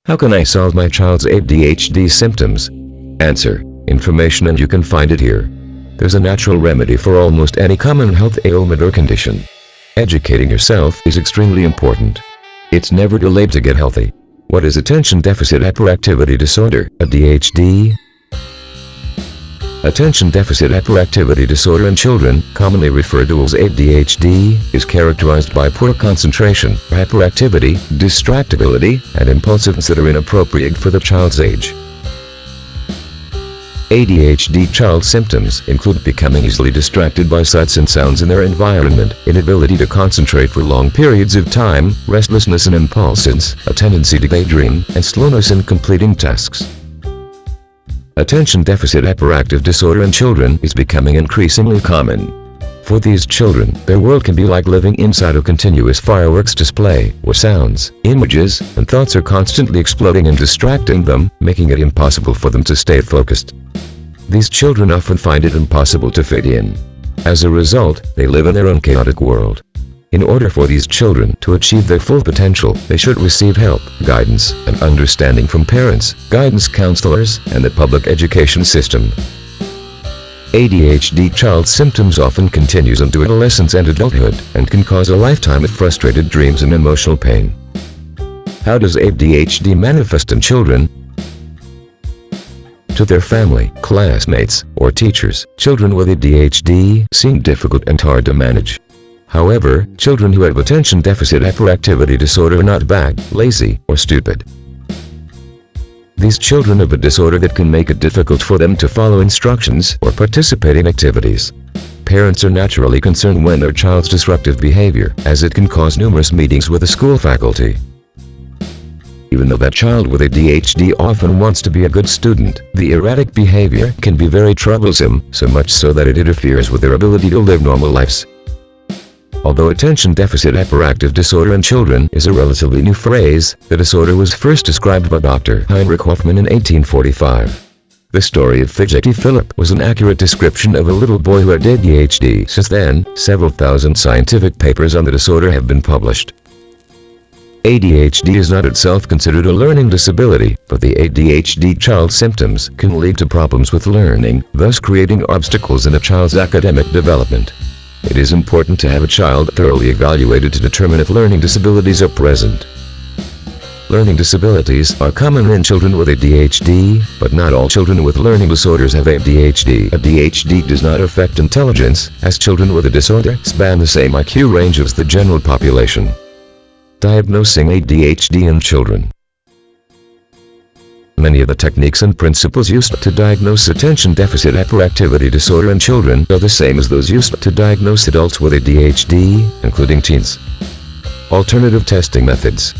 How can I solve my child's ADHD symptoms? Answer: information, and you can find it here. There's a natural remedy for almost any common health ailment or condition. Educating yourself is extremely important. It's never too late to get healthy. What is attention deficit hyperactivity disorder, ADHD? Attention deficit hyperactivity disorder in children, commonly referred to as ADHD, is characterized by poor concentration, hyperactivity, distractibility, and impulsiveness that are inappropriate for the child's age. ADHD child symptoms include becoming easily distracted by sights and sounds in their environment, inability to concentrate for long periods of time, restlessness and impulsiveness, a tendency to daydream, and slowness in completing tasks. Attention deficit hyperactive disorder in children is becoming increasingly common. For these children, their world can be like living inside a continuous fireworks display, where sounds, images, and thoughts are constantly exploding and distracting them, making it impossible for them to stay focused. These children often find it impossible to fit in. As a result, they live in their own chaotic world. In order for these children to achieve their full potential, they should receive help, guidance, and understanding from parents, guidance counselors, and the public education system. ADHD child symptoms often continues into adolescence and adulthood, and can cause a lifetime of frustrated dreams and emotional pain. How does ADHD manifest in children? To their family, classmates, or teachers, children with ADHD seem difficult and hard to manage. However, children who have attention deficit hyperactivity disorder are not bad, lazy, or stupid. These children have a disorder that can make it difficult for them to follow instructions or participate in activities. Parents are naturally concerned when their child's disruptive behavior, as it can cause numerous meetings with the school faculty. Even though that child with ADHD often wants to be a good student, the erratic behavior can be very troublesome, so much so that it interferes with their ability to live normal lives. Although attention deficit hyperactive disorder in children is a relatively new phrase, the disorder was first described by Dr. Heinrich Hoffmann in 1845. The story of Fidgety Philip was an accurate description of a little boy who had ADHD. Since then, several thousand scientific papers on the disorder have been published. ADHD is not itself considered a learning disability, but the ADHD child symptoms can lead to problems with learning, thus creating obstacles in a child's academic development. It is important to have a child thoroughly evaluated to determine if learning disabilities are present. Learning disabilities are common in children with ADHD, but not all children with learning disorders have ADHD. ADHD does not affect intelligence, as children with a disorder span the same IQ range as the general population. Diagnosing ADHD in children. Many of the techniques and principles used to diagnose attention deficit hyperactivity disorder in children are the same as those used to diagnose adults with ADHD, including teens. Alternative testing methods.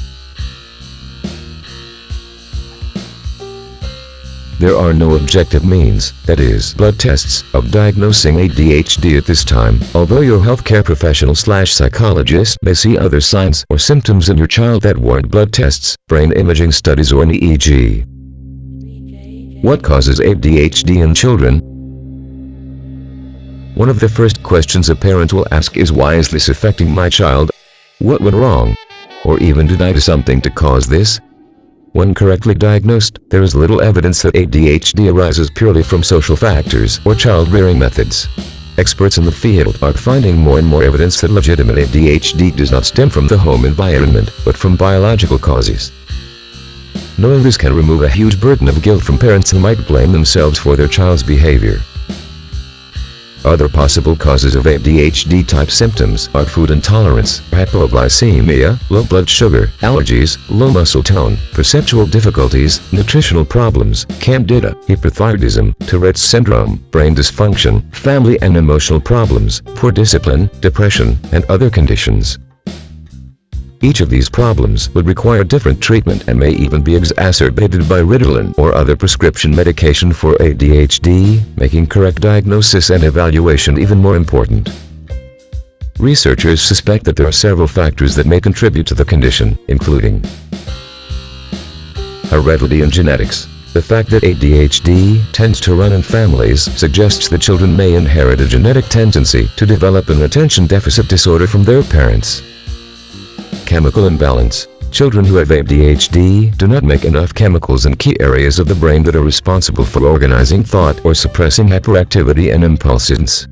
There are no objective means, that is, blood tests, of diagnosing ADHD at this time, although your healthcare professional/psychologist may see other signs or symptoms in your child that warrant blood tests, brain imaging studies, or an EEG. What causes ADHD in children? One of the first questions a parent will ask is, why is this affecting my child? What went wrong? Or even, did I do something to cause this? When correctly diagnosed, there is little evidence that ADHD arises purely from social factors or child-rearing methods. Experts in the field are finding more and more evidence that legitimate ADHD does not stem from the home environment, but from biological causes. Knowing this can remove a huge burden of guilt from parents who might blame themselves for their child's behavior. Other possible causes of ADHD-type symptoms are food intolerance, hypoglycemia, low blood sugar, allergies, low muscle tone, perceptual difficulties, nutritional problems, candida, hyperthyroidism, Tourette's syndrome, brain dysfunction, family and emotional problems, poor discipline, depression, and other conditions. Each of these problems would require different treatment and may even be exacerbated by Ritalin or other prescription medication for ADHD, making correct diagnosis and evaluation even more important. Researchers suspect that there are several factors that may contribute to the condition, including heredity and genetics. The fact that ADHD tends to run in families suggests that children may inherit a genetic tendency to develop an attention deficit disorder from their parents. Chemical imbalance. Children who have ADHD do not make enough chemicals in key areas of the brain that are responsible for organizing thought or suppressing hyperactivity and impulsions.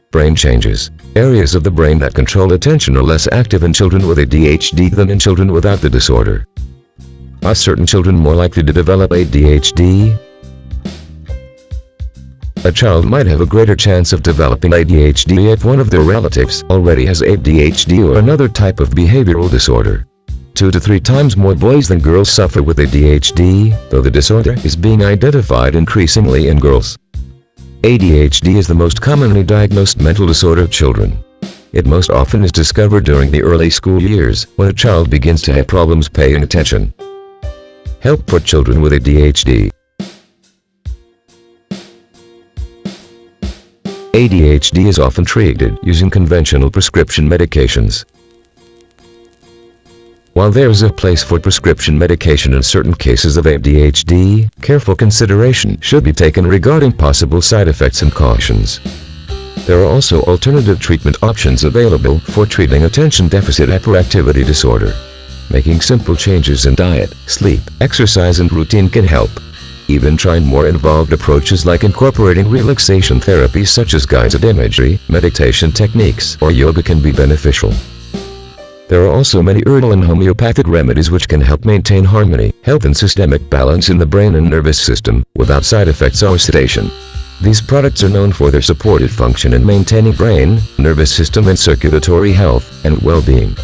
Brain changes. Areas of the brain that control attention are less active in children with ADHD than in children without the disorder. Are certain children more likely to develop ADHD? A child might have a greater chance of developing ADHD if one of their relatives already has ADHD or another type of behavioral disorder. 2 to 3 times more boys than girls suffer with ADHD, though the disorder is being identified increasingly in girls. ADHD is the most commonly diagnosed mental disorder of children. It most often is discovered during the early school years, when a child begins to have problems paying attention. Help for children with ADHD. ADHD is often treated using conventional prescription medications. While there is a place for prescription medication in certain cases of ADHD, careful consideration should be taken regarding possible side effects and cautions. There are also alternative treatment options available for treating attention deficit hyperactivity disorder. Making simple changes in diet, sleep, exercise and routine can help. Even trying more involved approaches like incorporating relaxation therapies such as guided imagery, meditation techniques, or yoga can be beneficial. There are also many herbal and homeopathic remedies which can help maintain harmony, health and systemic balance in the brain and nervous system, without side effects or sedation. These products are known for their supportive function in maintaining brain, nervous system and circulatory health and well-being.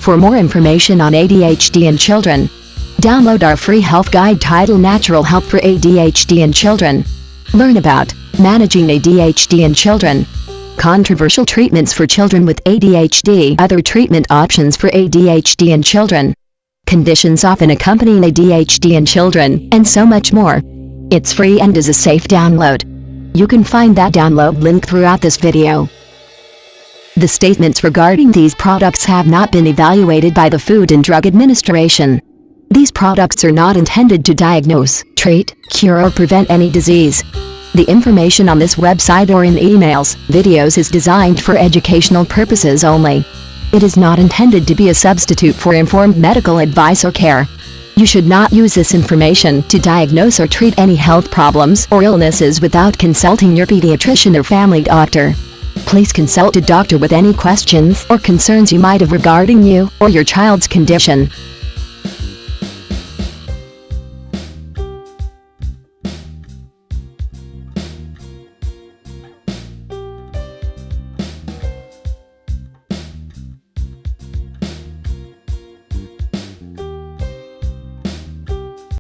For more information on ADHD in children, download our free health guide titled Natural Help for ADHD in Children. Learn about managing ADHD in children, controversial treatments for children with ADHD, other treatment options for ADHD in children, conditions often accompanying ADHD in children, and so much more. It's free and is a safe download. You can find that download link throughout this video. The statements regarding these products have not been evaluated by the Food and Drug Administration. These products are not intended to diagnose, treat, cure or prevent any disease. The information on this website or in emails, videos is designed for educational purposes only. It is not intended to be a substitute for informed medical advice or care. You should not use this information to diagnose or treat any health problems or illnesses without consulting your pediatrician or family doctor. Please consult a doctor with any questions or concerns you might have regarding you or your child's condition.